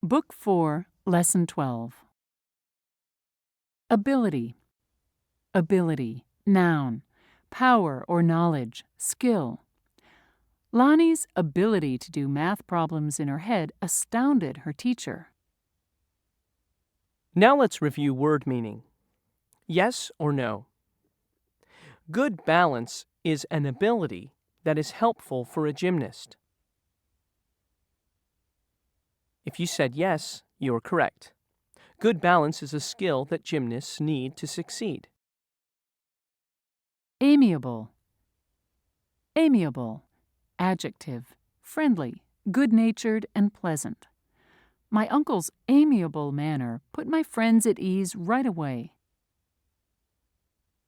Book 4, Lesson 12. Ability. Ability, noun, power or knowledge, skill. Lonnie's ability to do math problems in her head astounded her teacher. Now let's review word meaning. Yes or no? Good balance is an ability that is helpful for a gymnast. If you said yes, you're correct. Good balance is a skill that gymnasts need to succeed. Amiable. Amiable, adjective, friendly, good-natured, and pleasant. My uncle's amiable manner put my friends at ease right away.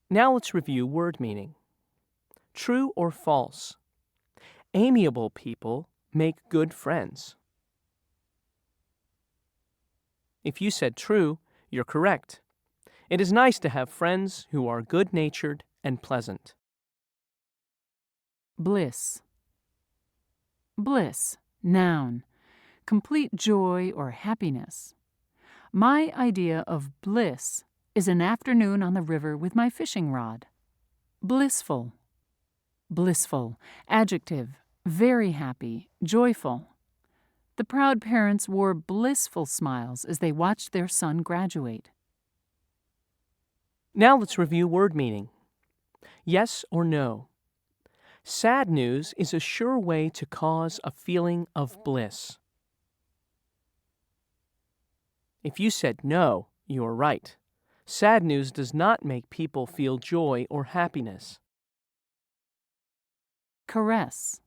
Now let's review word meaning. True or false? Amiable people make good friends. If you said true, you're correct. It is nice to have friends who are good-natured and pleasant. Bliss. Bliss, noun, complete joy or happiness. My idea of bliss is an afternoon on the river with my fishing rod. Blissful. Blissful, adjective, very happy, joyful. The proud parents wore blissful smiles as they watched their son graduate. Now let's review word meaning. Yes or no? Sad news is a sure way to cause a feeling of bliss. If you said no, you're right. Sad news does not make people feel joy or happiness. Caress.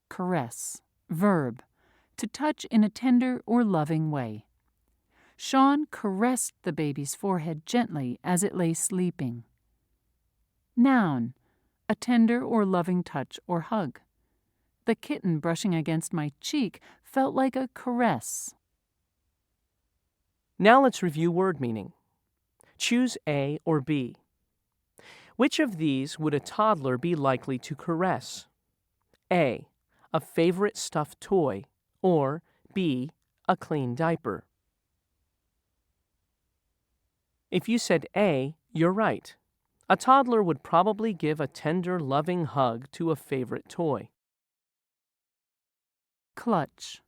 Caress, verb, to touch in a tender or loving way. Sean caressed the baby's forehead gently as it lay sleeping. Noun, a tender or loving touch or hug. The kitten brushing against my cheek felt like a caress. Now let's review word meaning. Choose A or B. Which of these would a toddler be likely to caress? A, a favorite stuffed toy, or B, a clean diaper. If you said A, you're right. A toddler would probably give a tender, loving hug to a favorite toy. Clutch.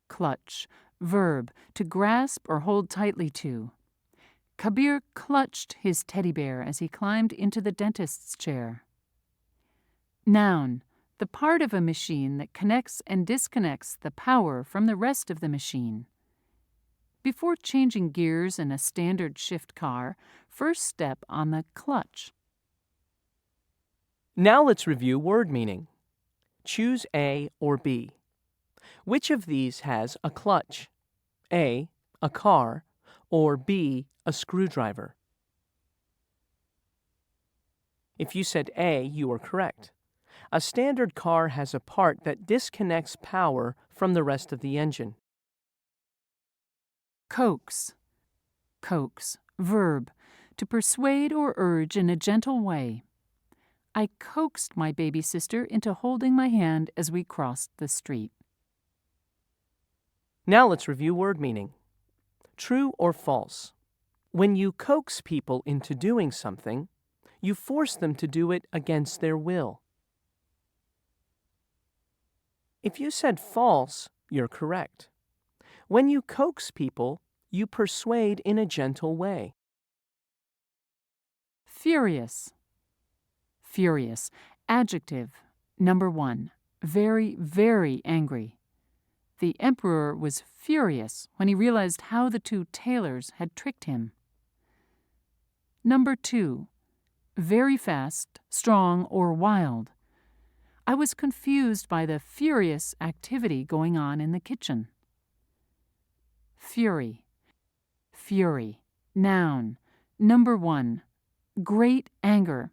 Clutch, verb, to grasp or hold tightly to. Kabir clutched his teddy bear as he climbed into the dentist's chair. Noun, the part of a machine that connects and disconnects the power from the rest of the machine. Before changing gears in a standard shift car, first step on the clutch. Now let's review word meaning. Choose A or B. Which of these has a clutch? A, a car, or B, a screwdriver? If you said A, you are correct. A standard car has a part that disconnects power from the rest of the engine. Coax. Coax, verb, to persuade or urge in a gentle way. I coaxed my baby sister into holding my hand as we crossed the street. Now let's review word meaning. True or false? When you coax people into doing something, you force them to do it against their will. If you said false, you're correct. When you coax people, you persuade in a gentle way. Furious. Furious, adjective, number 1, very, very angry. The emperor was furious when he realized how the two tailors had tricked him. Number 2, very fast, strong, or wild. I was confused by the furious activity going on in the kitchen. Fury. Fury, noun, number 1, great anger.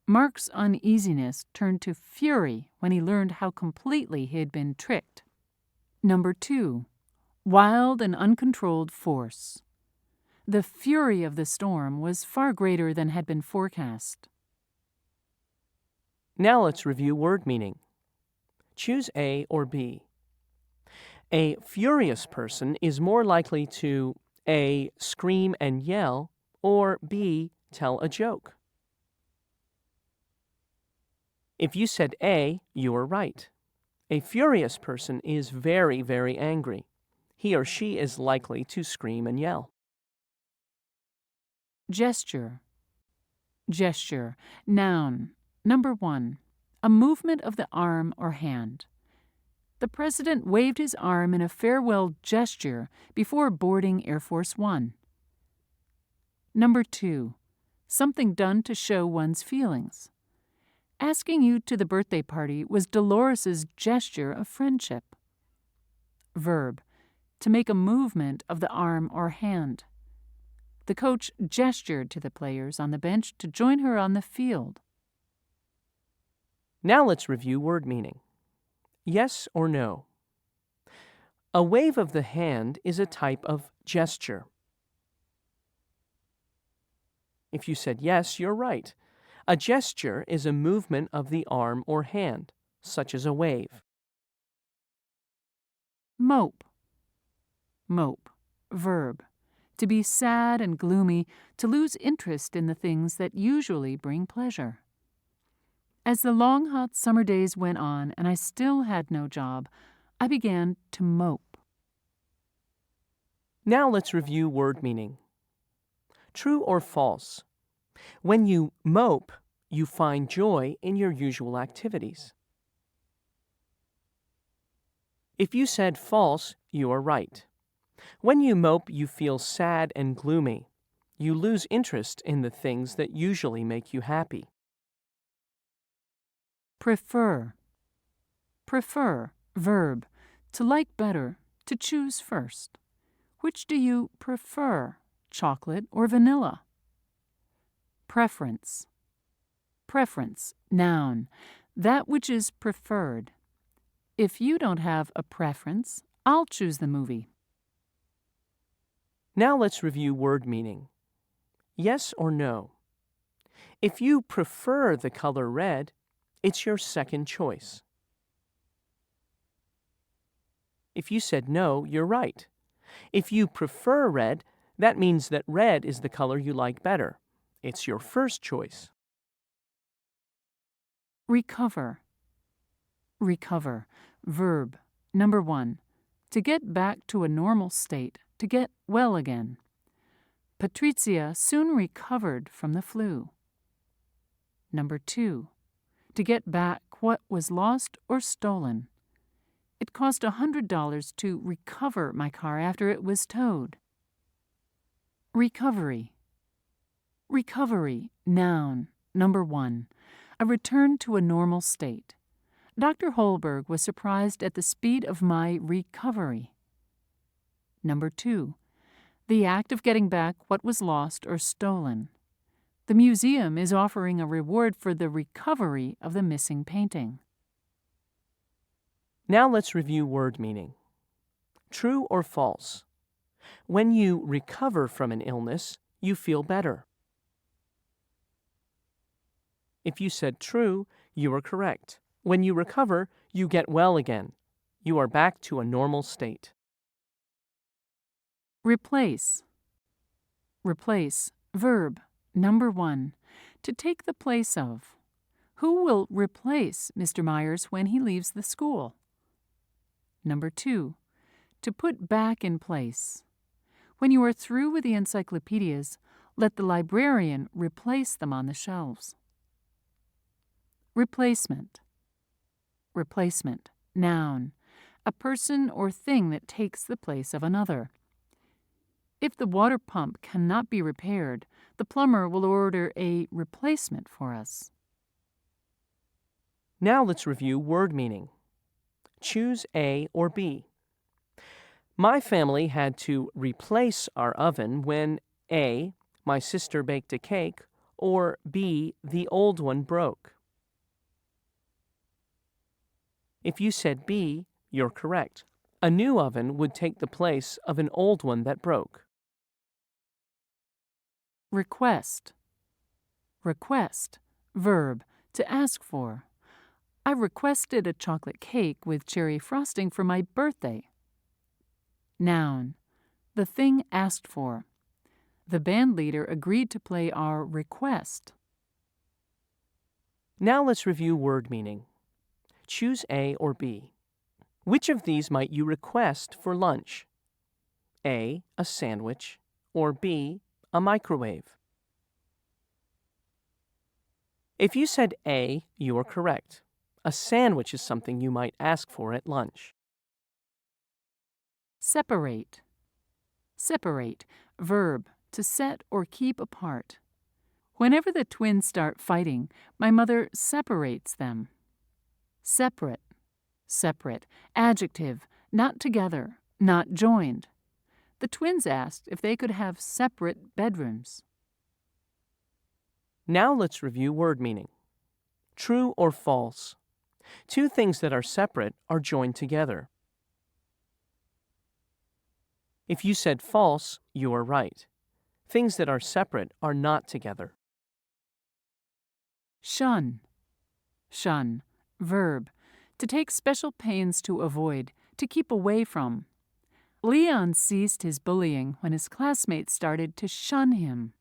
Mark's uneasiness turned to fury when he learned how completely he had been tricked. Number 2, wild and uncontrolled force. The fury of the storm was far greater than had been forecast. Now let's review word meaning. Choose A or B. A furious person is more likely to A. Scream and yell, or B. Tell a joke. If you said A, you are right. A furious person is very, very angry. He or she is likely to scream and yell. Gesture. Gesture. Noun. Number 1. A movement of the arm or hand. The president waved his arm in a farewell gesture before boarding Air Force One. Number 2. Something done to show one's feelings. Asking you to the birthday party was Dolores's gesture of friendship. Verb. To make a movement of the arm or hand. The coach gestured to the players on the bench to join her on the field. Now let's review word meaning. Yes or no? A wave of the hand is a type of gesture. If you said yes, you're right. A gesture is a movement of the arm or hand, such as a wave. Mope. Mope. Verb. To be sad and gloomy, to lose interest in the things that usually bring pleasure. As the long, hot summer days went on and I still had no job, I began to mope. Now let's review word meaning. True or false? When you mope, you find joy in your usual activities. If you said false, you are right. When you mope, you feel sad and gloomy. You lose interest in the things that usually make you happy. Prefer. Prefer. Verb. To like better, to choose first. Which do you prefer, chocolate or vanilla? Preference. Preference. Noun. That which is preferred. If you don't have a preference, I'll choose the movie. Now let's review word meaning. Yes or no? If you prefer the color red, it's your second choice. If you said no, you're right. If you prefer red, that means that red is the color you like better. It's your first choice. Recover. Recover. Verb. Number 1. To get back to a normal state, to get well again. Patrizia soon recovered from the flu. Number 2. To get back what was lost or stolen. It cost $100 to recover my car after it was towed. Recovery. Recovery. Noun. Number 1. A return to a normal state. Dr. Holberg was surprised at the speed of my recovery. Number 2. The act of getting back what was lost or stolen. The museum is offering a reward for the recovery of the missing painting. Now let's review word meaning. True or false? When you recover from an illness, you feel better. If you said true, you are correct. When you recover, you get well again. You are back to a normal state. Replace. Replace. Verb. Number 1. To take the place of. Who will replace Mr. Myers when he leaves the school? Number 2. To put back in place. When you are through with the encyclopedias, let the librarian replace them on the shelves. Replacement. Replacement. Noun. A person or thing that takes the place of another. If the water pump cannot be repaired, the plumber will order a replacement for us. Now let's review word meaning. Choose A or B. My family had to replace our oven when A. My sister baked a cake, or B. The old one broke. If you said B, you're correct. A new oven would take the place of an old one that broke. Request. Request. Verb. To ask for. I requested a chocolate cake with cherry frosting for my birthday. Noun. The thing asked for. The band leader agreed to play our request. Now let's review word meaning. Choose A or B. Which of these might you request for lunch? A sandwich, or B, a microwave? If you said A, you are correct. A sandwich is something you might ask for at lunch. Separate. Separate. Verb. To set or keep apart. Whenever the twins start fighting, my mother separates them. Separate. Separate. Adjective. Not together. Not joined. The twins asked if they could have separate bedrooms. Now let's review word meaning. True or false. Two things that are separate are joined together. If you said false, you are right. Things that are separate are not together. Shun. Shun. Verb. To take special pains to avoid, to keep away from. Leon ceased his bullying when his classmates started to shun him.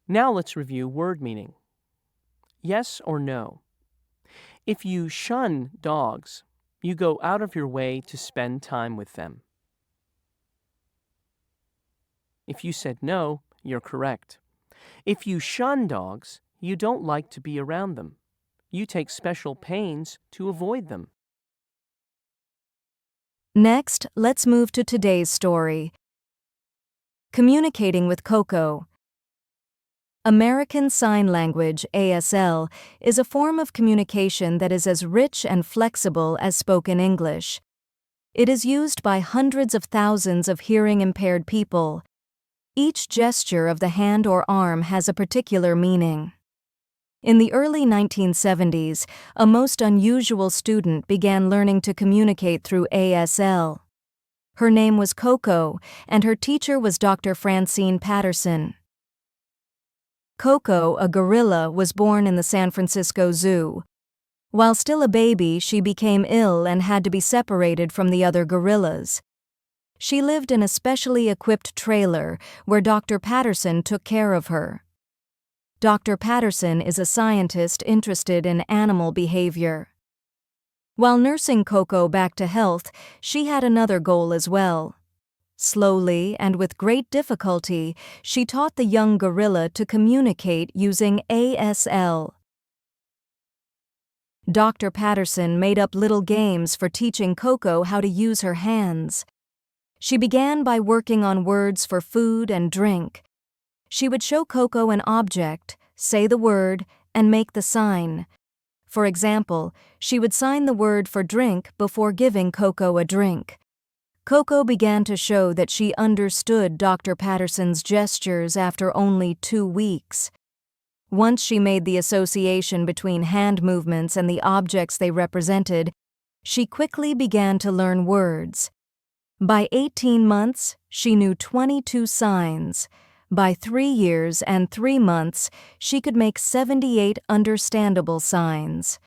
Now let's review word meaning. Yes or no. If you shun dogs, you go out of your way to spend time with them. If you said no, you're correct. If you shun dogs, you don't like to be around them. You take special pains to avoid them. Next, let's move to today's story. Communicating with Koko. American Sign Language, ASL, is a form of communication that is as rich and flexible as spoken English. It is used by hundreds of thousands of hearing-impaired people. Each gesture of the hand or arm has a particular meaning. In the early 1970s, a most unusual student began learning to communicate through ASL. Her name was Koko, and her teacher was Dr. Francine Patterson. Koko, a gorilla, was born in the San Francisco Zoo. While still a baby, she became ill and had to be separated from the other gorillas. She lived in a specially equipped trailer where Dr. Patterson took care of her. Dr. Patterson is a scientist interested in animal behavior. While nursing Koko back to health, she had another goal as well. Slowly and with great difficulty, she taught the young gorilla to communicate using ASL. Dr. Patterson made up little games for teaching Koko how to use her hands. She began by working on words for food and drink. She would show Koko an object, say the word, and make the sign. For example, she would sign the word for drink before giving Koko a drink. Koko began to show that she understood Dr. Patterson's gestures after only 2 weeks. Once she made the association between hand movements and the objects they represented, she quickly began to learn words. By 18 months, she knew 22 signs. By 3 years and 3 months, she could make 78 understandable signs.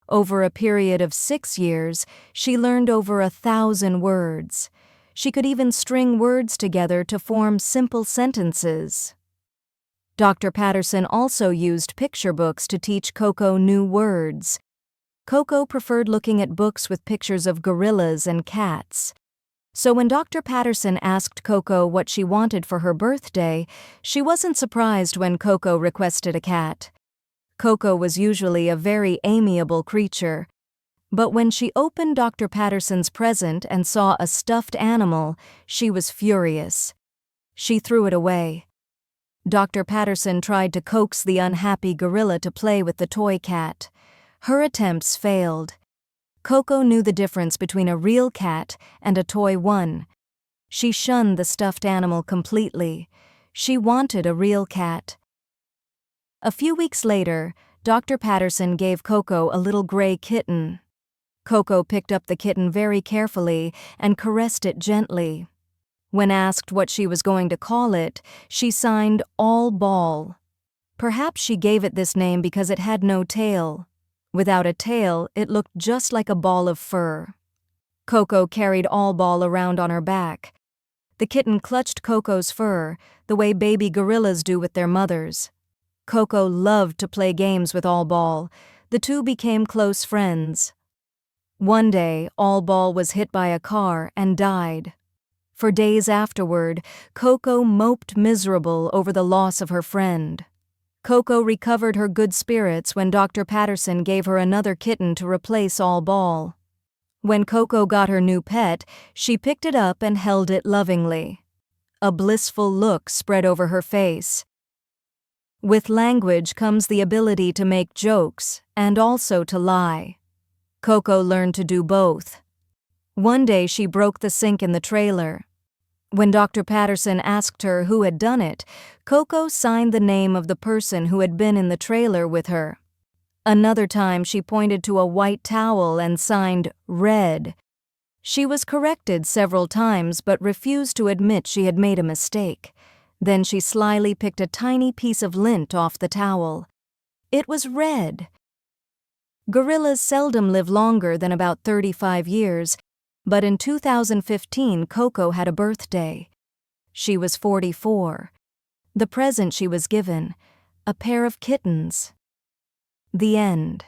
Over a period of 6 years, she learned over 1,000 words. She could even string words together to form simple sentences. Dr. Patterson also used picture books to teach Koko new words. Koko preferred looking at books with pictures of gorillas and cats. So when Dr. Patterson asked Koko what she wanted for her birthday, she wasn't surprised when Koko requested a cat. Koko was usually a very amiable creature. But when she opened Dr. Patterson's present and saw a stuffed animal, she was furious. She threw it away. Dr. Patterson tried to coax the unhappy gorilla to play with the toy cat. Her attempts failed. Koko knew the difference between a real cat and a toy one. She shunned the stuffed animal completely. She wanted a real cat. A few weeks later, Dr. Patterson gave Koko a little gray kitten. Koko picked up the kitten very carefully and caressed it gently. When asked what she was going to call it, she signed All Ball. Perhaps she gave it this name because it had no tail. Without a tail, it looked just like a ball of fur. Koko carried All Ball around on her back. The kitten clutched Koko's fur, the way baby gorillas do with their mothers. Koko loved to play games with All Ball. The two became close friends. One day, All Ball was hit by a car and died. For days afterward, Koko moped miserable over the loss of her friend. Koko recovered her good spirits when Dr. Patterson gave her another kitten to replace All Ball. When Koko got her new pet, she picked it up and held it lovingly. A blissful look spread over her face. With language comes the ability to make jokes and also to lie. Koko learned to do both. One day she broke the sink in the trailer. When Dr. Patterson asked her who had done it, Koko signed the name of the person who had been in the trailer with her. Another time she pointed to a white towel and signed red. She was corrected several times but refused to admit she had made a mistake. Then she slyly picked a tiny piece of lint off the towel. It was red. Gorillas seldom live longer than about 35 years, but in 2015 Koko had a birthday. She was 44. The present she was given, a pair of kittens. The end.